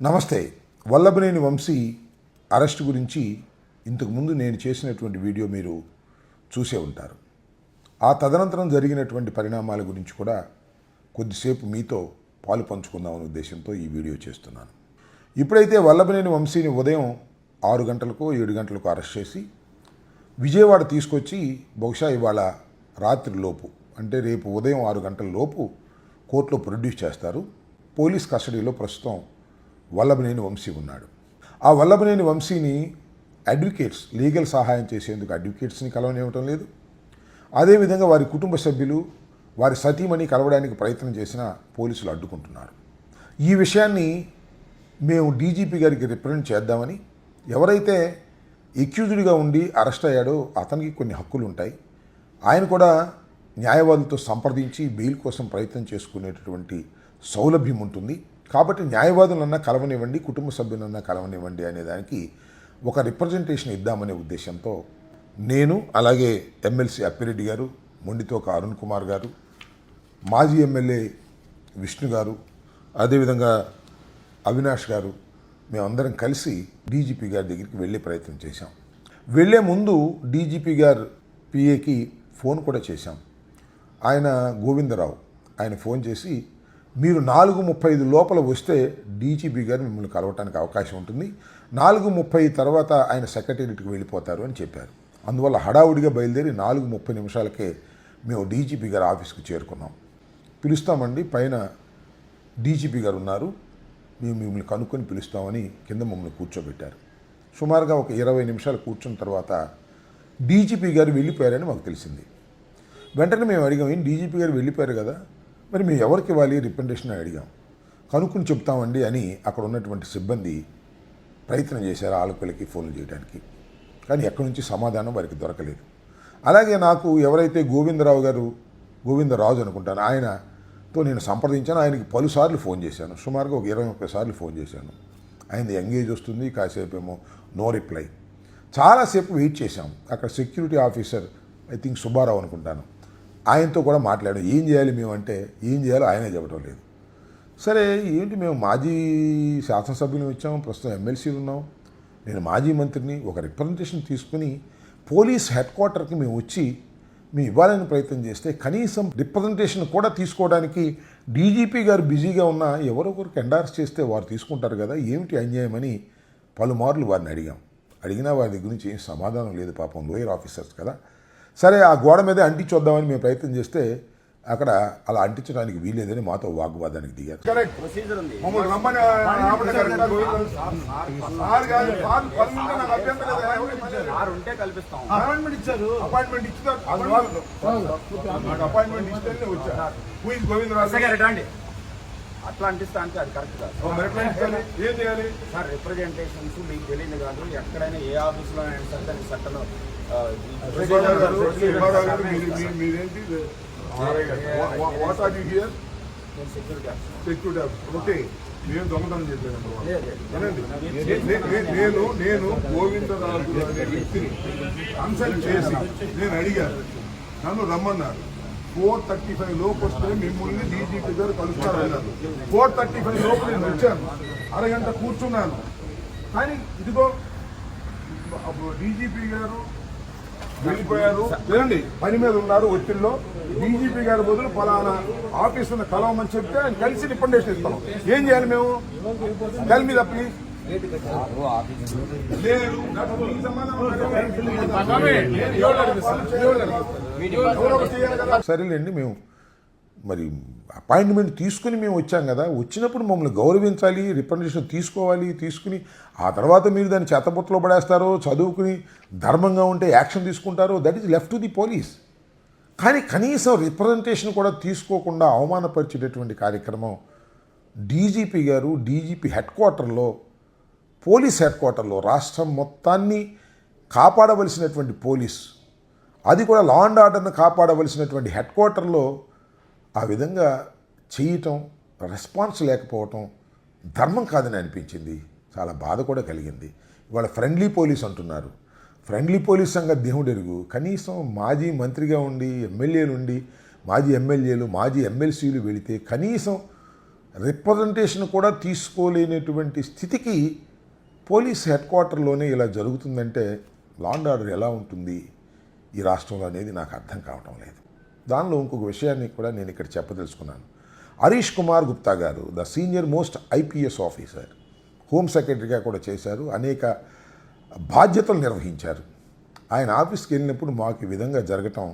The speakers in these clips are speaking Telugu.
నమస్తే. వల్లభనేని వంశీ అరెస్ట్ గురించి ఇంతకుముందు నేను చేసినటువంటి వీడియో మీరు చూసే ఉంటారు. ఆ తదనంతరం జరిగినటువంటి పరిణామాల గురించి కూడా కొద్దిసేపు మీతో పాలు పంచుకుందామనే ఉద్దేశంతో ఈ వీడియో చేస్తున్నాను. ఇప్పుడైతే వల్లభనేని వంశీని ఉదయం 6 గంటలకు 7 గంటలకు అరెస్ట్ చేసి విజయవాడ తీసుకొచ్చి బహుశా ఇవాళ రాత్రి లోపు అంటే రేపు ఉదయం 6 గంటల లోపు కోర్టులో ప్రొడ్యూస్ చేస్తారు. పోలీస్ కస్టడీలో ప్రస్తుతం వల్లభనేని వంశీ ఉన్నాడు. ఆ వల్లభనేని వంశీని అడ్వకేట్స్ లీగల్ సహాయం చేసేందుకు అడ్వకేట్స్ని కలవనివ్వటం లేదు. అదేవిధంగా వారి కుటుంబ సభ్యులు వారి సతీమణి కలవడానికి ప్రయత్నం చేసిన పోలీసులు అడ్డుకుంటున్నారు. ఈ విషయాన్ని మేము డీజీపీ గారికి రిప్రజెంట్ చేద్దామని, ఎవరైతే ఎక్యూజ్డ్గా ఉండి అరెస్ట్ అయ్యాడో అతనికి కొన్ని హక్కులు ఉంటాయి, ఆయన కూడా న్యాయవాదులతో సంప్రదించి బెయిల్ కోసం ప్రయత్నం చేసుకునేటటువంటి సౌలభ్యం ఉంటుంది. కాబట్టి న్యాయవాదులన్నా కలవనివ్వండి, కుటుంబ సభ్యులన్నా కలవనివ్వండి అనే దానికి ఒక రిప్రజెంటేషన్ ఇద్దామనే ఉద్దేశంతో నేను, అలాగే ఎమ్మెల్సీ అప్పిరెడ్డి గారు, మొండితోక అరుణ్ కుమార్ గారు, మాజీ ఎమ్మెల్యే విష్ణు గారు, అదేవిధంగా అవినాష్ గారు, మేమందరం కలిసి డీజీపీ గారి దగ్గరికి వెళ్ళే ప్రయత్నం చేశాం. వెళ్ళే ముందు డీజీపీ గారు పిఏకి ఫోన్ కూడా చేశాం. ఆయన గోవిందరావు, ఆయన ఫోన్ చేసి మీరు 4:35 లోపల వస్తే డీజీపీ గారు మిమ్మల్ని కలవటానికి అవకాశం ఉంటుంది, 4:30 తర్వాత ఆయన సెక్రటేరియట్కి వెళ్ళిపోతారు అని చెప్పారు. అందువల్ల హడావుడిగా బయలుదేరి 4:30 మేము డీజీపీ గారి ఆఫీస్కి చేరుకున్నాం. పిలుస్తామండి, పైన డీజీపీ గారు ఉన్నారు, మేము మిమ్మల్ని కనుక్కొని పిలుస్తామని కింద మమ్మల్ని కూర్చోబెట్టారు. సుమారుగా ఒక 20 నిమిషాలు కూర్చున్న తర్వాత డీజీపీ గారు వెళ్ళిపోయారని మాకు తెలిసింది. వెంటనే మేము అడిగాం, ఏం డీజీపీ గారు వెళ్ళిపోయారు కదా, మరి మేము ఎవరికి ఇవ్వాలి రిప్రజెంటేషన్ అడిగాం. కనుక్కుని చెప్తామండి అని అక్కడ ఉన్నటువంటి సిబ్బంది ప్రయత్నం చేశారు ఆలపల్లికి ఫోన్లు చేయడానికి. కానీ ఎక్కడి నుంచి సమాధానం వారికి దొరకలేదు. అలాగే నాకు ఎవరైతే గోవిందరాజు అనుకుంటాను, ఆయనతో నేను సంప్రదించాను. ఆయనకి పలుసార్లు ఫోన్ చేశాను, సుమారుగా ఒక 20-30 సార్లు ఫోన్ చేశాను. ఆయనది ఎంగేజ్ వస్తుంది, కాసేపు ఏమో నో రిప్లై. చాలాసేపు వెయిట్ చేశాం. అక్కడ security officer, I think Subbarao అనుకుంటాను, ఆయనతో కూడా మాట్లాడాం. ఏం చేయాలి మేము అంటే, ఏం చేయాలో ఆయనే చెప్పడం లేదు. సరే ఏంటి, మేము మాజీ శాసనసభ్యులు వచ్చాము, ప్రస్తుతం ఎమ్మెల్సీలు ఉన్నాం, నేను మాజీ మంత్రిని, ఒక రిప్రజెంటేషన్ తీసుకుని పోలీస్ హెడ్ క్వార్టర్కి మేము వచ్చి మేము ఇవ్వాలని ప్రయత్నం చేస్తే కనీసం రిప్రజెంటేషన్ కూడా తీసుకోవడానికి డీజీపీ గారు బిజీగా ఉన్నా ఎవరొకరికి ఎండార్స్ చేస్తే వారు తీసుకుంటారు కదా, ఏమిటి అన్యాయమని పలుమార్లు వారిని అడిగినా వారి దగ్గర నుంచి ఏం సమాధానం లేదు. పాపం లోయర్ ఆఫీసర్స్ కదా. సరే ఆ గోడ మీద అంటించొద్దామని మేము ప్రయత్నం చేస్తే అక్కడ అలా అంటించడానికి వీల్లేదని మాతో వాగ్వాదానికి దిగారు. అట్లా అంటిస్తా అంటే అది కరెక్ట్ కాదు. ఏం చేయాలి సార్, రిప్రజెంటేషన్స్ మీకు తెలియదు కాదు, ఎక్కడైనా ఏ ఆఫీస్లో అయినా సరే దానికి చట్టంలో సెక్యూరిటీ ఓకే. నేను దొంగతనం చెప్పాను. నేను గోవిందరాజు అనే వ్యక్తిని కన్సల్ట్ చేసి నేను అడిగాను, నన్ను రమ్మన్నారు. 4:35 లోపు వస్తే మిమ్మల్ని డీజీపీ గారు కలుస్తారన్నారు. 4:35 లోపు నేను వచ్చాను, అరగంట కూర్చున్నాను. కానీ ఇదిగో అప్పుడు డీజీపీ గారు వెళ్ళిపోయారు. వినండి, పని మీద ఉన్నారు, ఒత్తిడిలో. డీజీపీ గారి బదులు ఫలానా ఆఫీసును కలవమని చెప్తే ఆయన కలిసి రికమెండేషన్ ఇస్తాం. ఏం చేయాలి మేము? Tell me the please. సరేలేండి, మేము మరి అపాయింట్మెంట్ తీసుకుని మేము వచ్చాం కదా, వచ్చినప్పుడు మమ్మల్ని గౌరవించాలి, రిప్రజెంటేషన్ తీసుకుని ఆ తర్వాత మీరు దాన్ని చెత్తబుట్టలో పడేస్తారో, చదువుకుని ధర్మంగా ఉంటే యాక్షన్ తీసుకుంటారో, that is left to the police. కానీ కనీసం రిప్రజెంటేషన్ కూడా తీసుకోకుండా అవమానపరిచేటటువంటి కార్యక్రమం డీజీపీ గారు హెడ్ క్వార్టర్లో, పోలీస్ హెడ్ క్వార్టర్లో, రాష్ట్రం మొత్తాన్ని కాపాడవలసినటువంటి పోలీస్, అది కూడా లా అండ్ ఆర్డర్ను కాపాడవలసినటువంటి హెడ్ క్వార్టర్లో ఆ విధంగా చేయటం, రెస్పాన్స్ లేకపోవటం ధర్మం కాదని అనిపించింది. చాలా బాధ కూడా కలిగింది. ఇవాళ ఫ్రెండ్లీ పోలీస్ అంటున్నారు. ఫ్రెండ్లీ పోలీస్ సంగతి దేవుడు ఎరుగు. కనీసం మాజీ మంత్రిగా ఉండి, ఎమ్మెల్యేలు ఉండి, మాజీ ఎమ్మెల్యేలు, మాజీ ఎమ్మెల్సీలు వెళితే కనీసం రిప్రజెంటేషన్ కూడా తీసుకోలేనటువంటి స్థితికి పోలీస్ హెడ్ క్వార్టర్లోనే ఇలా జరుగుతుందంటే లా అండ్ ఆర్డర్ ఎలా ఉంటుంది ఈ రాష్ట్రంలో అనేది నాకు అర్థం కావటం లేదు. దానిలో ఇంకొక విషయాన్ని కూడా నేను ఇక్కడ చెప్పదలుచుకున్నాను. హరీష్ కుమార్ గుప్తా గారు the senior most IPS officer, home సెక్రటరీగా కూడా చేశారు, అనేక బాధ్యతలు నిర్వహించారు. ఆయన ఆఫీస్కి వెళ్ళినప్పుడు మాకు ఈ విధంగా జరగటం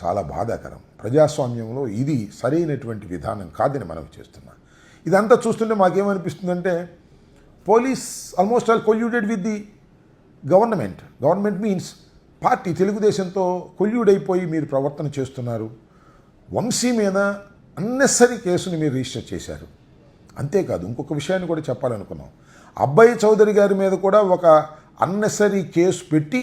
చాలా బాధాకరం. ప్రజాస్వామ్యంలో ఇది సరైనటువంటి విధానం కాదని మనం చేస్తున్నాం. ఇదంతా చూస్తుంటే మాకేమనిపిస్తుందంటే police almost all colluded with the government. Government means party తెలుగుదేశంతో కొల్యూడ్ అయిపోయి మీరు ప్రవర్తన చేస్తున్నారు. వంశీ మీద అన్నెసరీ కేసుని మీరు రిజిస్టర్ చేశారు. అంతేకాదు ఇంకొక విషయాన్ని కూడా చెప్పాలనుకున్నాం. అబ్బాయి చౌదరి గారి మీద కూడా ఒక అన్నెసరీ కేసు పెట్టి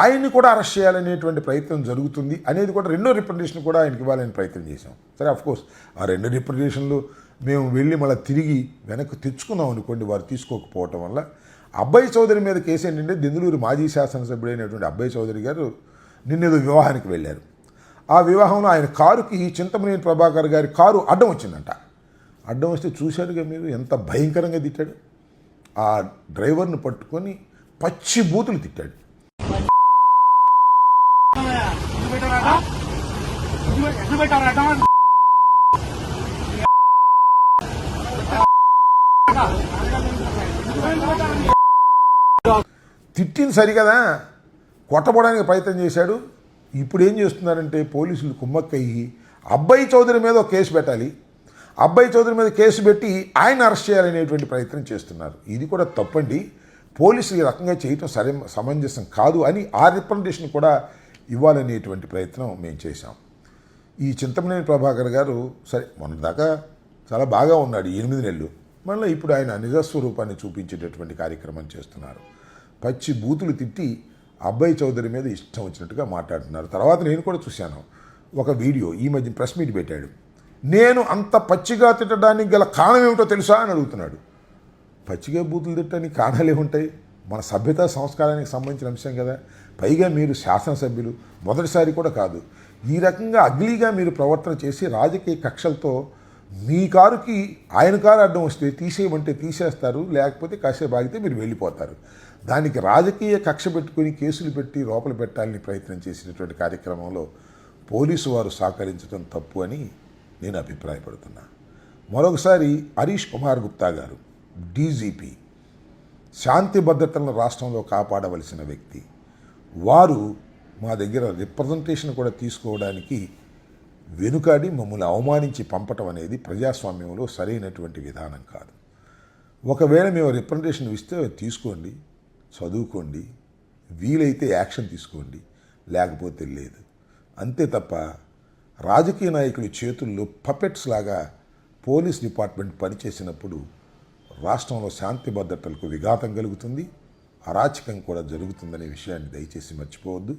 ఆయన్ని కూడా అరెస్ట్ చేయాలనేటువంటి ప్రయత్నం జరుగుతుంది అనేది కూడా రెండో రిప్రజెంటేషన్ కూడా ఆయనకి ఇవ్వాలని ప్రయత్నం చేశాం. సరే అఫ్కోర్స్ ఆ రెండు రిప్రజెంటేషన్లు మేము వెళ్ళి మళ్ళీ తిరిగి వెనక్కి తెచ్చుకున్నాం అనుకోండి, వారు తీసుకోకపోవటం వల్ల. అబ్బాయి చౌదరి మీద కేసు ఏంటంటే దెందులూరు మాజీ శాసనసభ్యుడైనటువంటి అబ్బాయి చౌదరి గారు నిన్నేదో వివాహానికి వెళ్ళారు. ఆ వివాహంలో ఆయన కారుకి చింతమనేని ప్రభాకర్ గారి కారు అడ్డం వచ్చిందంట. అడ్డం వస్తే చూశారుగా మీరు ఎంత భయంకరంగా తిట్టాడు. ఆ డ్రైవర్ను పట్టుకొని పచ్చి బూతులు తిట్టాడు. తిట్టింది సరిగదా, కొట్టబోడానికి ప్రయత్నం చేశాడు. ఇప్పుడు ఏం చేస్తున్నారంటే పోలీసులు కుమ్మక్కయ్యి అబ్బాయి చౌదరి మీద ఒక కేసు పెట్టాలి, అబ్బాయి చౌదరి మీద కేసు పెట్టి ఆయన అరెస్ట్ చేయాలనేటువంటి ప్రయత్నం చేస్తున్నారు. ఇది కూడా తప్పండి. పోలీసులు ఈ రకంగా చేయటం సమంజసం కాదు అని ఆ రిప్రజెంటేషన్ కూడా ఇవ్వాలనేటువంటి ప్రయత్నం మేము చేశాం. ఈ చింతమనేని ప్రభాకర్ గారు సరే మొన్నదాకా చాలా బాగా ఉన్నాడు 8 నెలలు, మళ్ళీ ఇప్పుడు ఆయన నిజస్వరూపాన్ని చూపించేటటువంటి కార్యక్రమం చేస్తున్నారు. పచ్చి బూతులు తిట్టి అబ్బాయి చౌదరి మీద ఇష్టం వచ్చినట్టుగా మాట్లాడుతున్నారు. తర్వాత నేను కూడా చూశాను ఒక వీడియో, ఈ మధ్య ప్రెస్ మీట్ పెట్టాడు. నేను అంత పచ్చిగా తిట్టడానికి గల కారణం ఏమిటో తెలుసా అని అడుగుతున్నాడు. పచ్చిగా బూతులు తిట్టడానికి కారణాలు ఏముంటాయి? మన సభ్యత సంస్కారానికి సంబంధించిన అంశం కదా. పైగా మీరు శాసనసభ్యులు, మొదటిసారి కూడా కాదు. ఈ రకంగా అగ్లీగా మీరు ప్రవర్తన చేసి రాజకీయ కక్షలతో మీ కారుకి ఆయన కారు అడ్డం వస్తే తీసేయమంటే తీసేస్తారు, లేకపోతే కాసేపు ఆగితే మీరు వెళ్ళిపోతారు. దానికి రాజకీయ కక్ష పెట్టుకుని కేసులు పెట్టి లోపల పెట్టాలని ప్రయత్నం చేసినటువంటి కార్యక్రమంలో పోలీసు వారు సహకరించడం తప్పు అని నేను అభిప్రాయపడుతున్నా. మరొకసారి హరీష్ కుమార్ గుప్తా గారు డీజీపీ, శాంతి భద్రతలను రాష్ట్రంలో కాపాడవలసిన వ్యక్తి, వారు మా దగ్గర రిప్రజెంటేషన్ కూడా తీసుకోవడానికి వెనుకాడి మమ్మల్ని అవమానించి పంపటం అనేది ప్రజాస్వామ్యంలో సరైనటువంటి విధానం కాదు. ఒకవేళ మేము రిప్రజెంటేషన్ ఇస్తే తీసుకోండి, చదువుకోండి, వీలైతే యాక్షన్ తీసుకోండి, లేకపోతే లేదు. అంతే తప్ప రాజకీయ నాయకుల చేతుల్లో పపెట్స్ లాగా పోలీస్ డిపార్ట్మెంట్ పనిచేసినప్పుడు రాష్ట్రంలో శాంతి భద్రతలకు విఘాతం కలుగుతుంది, అరాచకం కూడా జరుగుతుందనే విషయాన్ని దయచేసి మర్చిపోవద్దు.